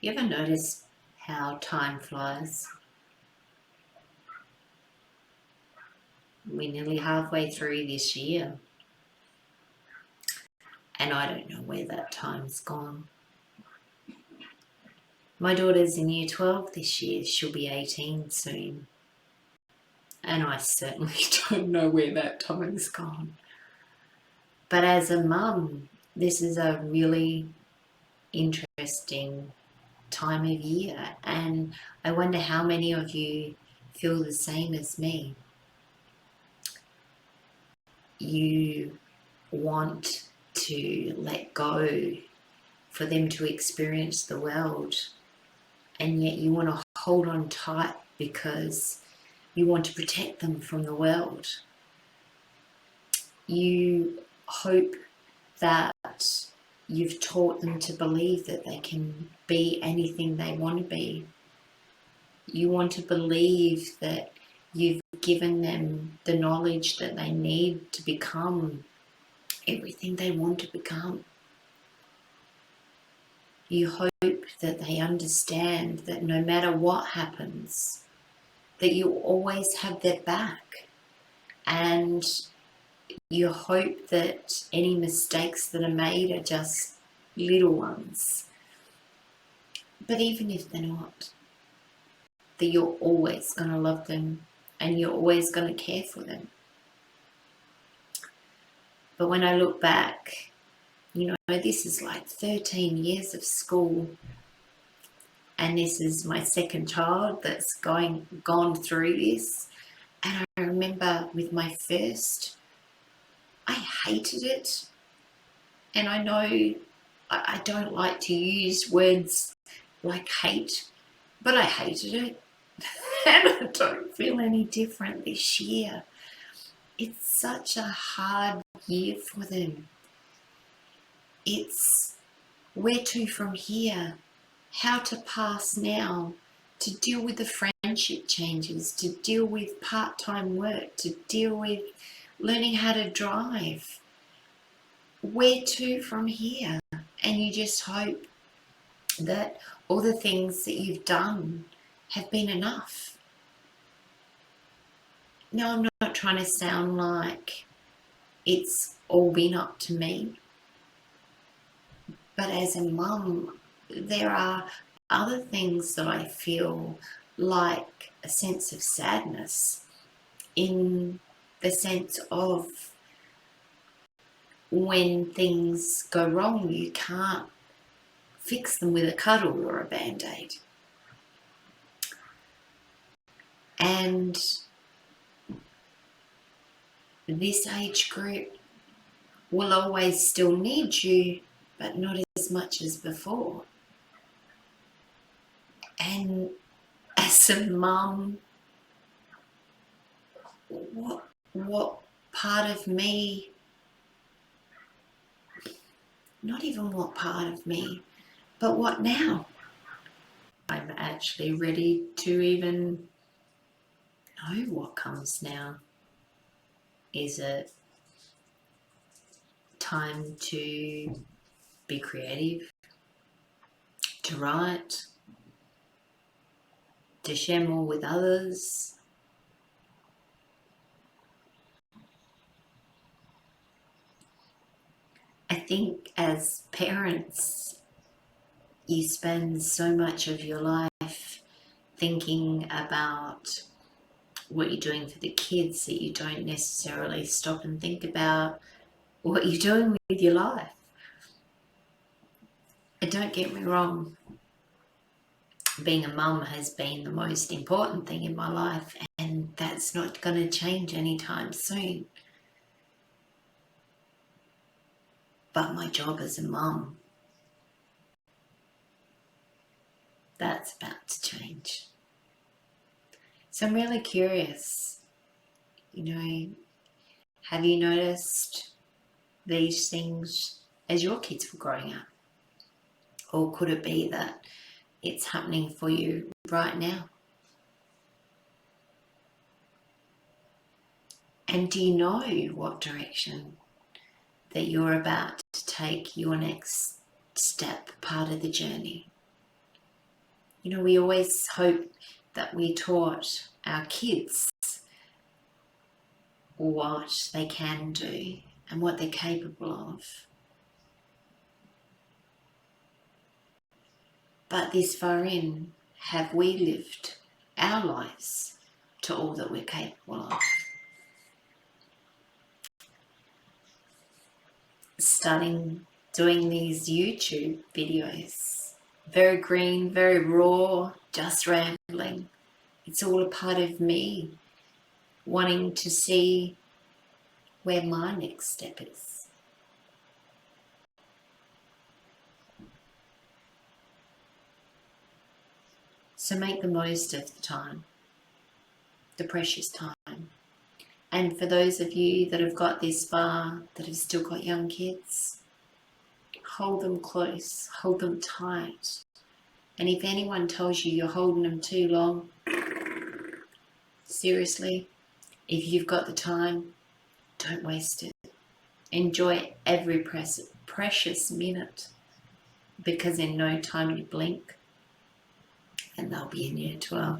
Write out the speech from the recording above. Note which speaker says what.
Speaker 1: You ever notice how time flies? We're nearly halfway through this year, and I don't know where that time's gone. My daughter's in year 12 this year. She'll be 18 soon. And I certainly don't know where that time's gone. But as a mum, this is a really interesting time of year, and I wonder how many of you feel the same as me. You want to let go for them to experience the world, and yet you want to hold on tight because you want to protect them from the world. You hope that you've taught them to believe that they can be anything they want to be. You want to believe that you've given them the knowledge that they need to become everything they want to become. You hope that they understand that no matter what happens, that you always have their back, and you hope that any mistakes that are made are just little ones. But even if they're not, that you're always going to love them and you're always going to care for them. But when I look back, this is like 13 years of school, and this is my second child that's gone through this. And I remember with my first, I hated it. And I know I don't like to use words like hate, but I hated it. And I don't feel any different this year. It's such a hard year for them. It's where to from here, how to pass now, to deal with the friendship changes, to deal with part-time work, to deal with learning how to drive. Where to from here? And you just hope that all the things that you've done have been enough. Now, I'm not trying to sound like it's all been up to me, but as a mum, there are other things that I feel like a sense of sadness, in the sense of when things go wrong, you can't fix them with a cuddle or a band-aid. And this age group will always still need you, but not as much as before. And as a mum, what part of me, not even what part of me, but what now? I'm actually ready to even know what comes now. Is it time to be creative, to write, to share more with others? I think as parents, you spend so much of your life thinking about what you're doing for the kids that you don't necessarily stop and think about what you're doing with your life. And don't get me wrong, being a mum has been the most important thing in my life, and that's not going to change anytime soon. But my job as a mum, that's about to change. So I'm really curious, have you noticed these things as your kids were growing up? Or could it be that it's happening for you right now? And do you know what direction that you're about to take your next step, part of the journey? You know, we always hope that we taught our kids what they can do and what they're capable of. But this far in, have we lived our lives to all that we're capable of? Starting doing these YouTube videos, very green, very raw, just rambling. It's all a part of me wanting to see where my next step is. So make the most of the time, the precious time. And for those of you that have got this far, that have still got young kids, hold them close, hold them tight. And if anyone tells you you're holding them too long, seriously, if you've got the time, don't waste it. Enjoy every precious minute, because in no time you blink and they'll be in year 12.